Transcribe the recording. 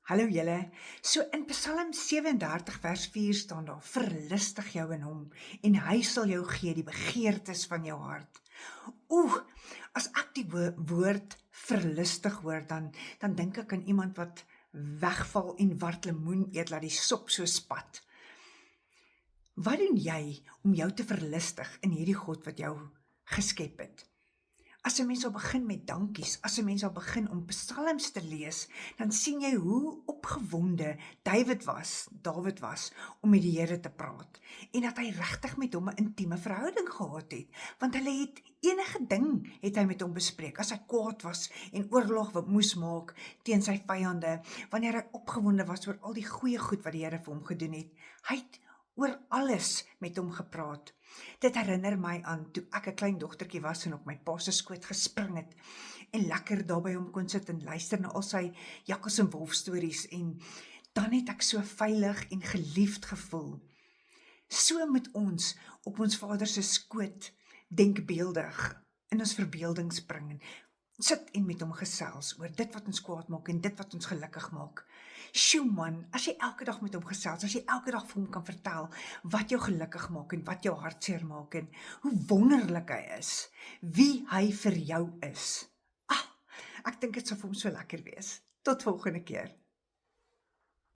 Hallo julle. So in Psalm 37 vers 4 staan daar: "Verlustig jou in hom en hy sal jou gee die begeertes van jou hart." Oeh, as ek die woord verlustig hoor, dan dink ek aan iemand wat wegval en wart lemoen eet, laat die sop so spat. Wat doen jy om jou te verlustig in hierdie God wat jou geskep het? As 'n mens al begin met dankies, as 'n mens al begin om psalms te lees, dan sien jy hoe opgewonde Dawid was om met die Here te praat en dat hy regtig met hom 'n intieme verhouding gehad het, want hulle het enige ding het hy met hom bespreek. As hy kwaad was en oorlog moes maak teen sy vyande, wanneer hy opgewonde was oor al die goeie goed wat die Here vir hom gedoen het, hy het oor alles met hom gepraat. Dit herinner my aan toe ek 'n klein dogtertjie was en op my pa se skoot gespring het en lekker daar by hom kon sit en luister na al sy jakkals en wolf stories, en dan het ek so veilig en geliefd gevoel. So moet ons op ons Vader se skoot denkbeeldig in ons verbeelding spring en sit en met hom gesels oor dit wat ons kwaad maak en dit wat ons gelukkig maak. Sjoe man, as jy elke dag met hom gesels, as jy elke dag vir hom kan vertel wat jou gelukkig maak en wat jou hartseer maak en hoe wonderlik hy is, wie hy vir jou is. Ek dink dit sal vir hom so lekker wees. Tot volgende keer.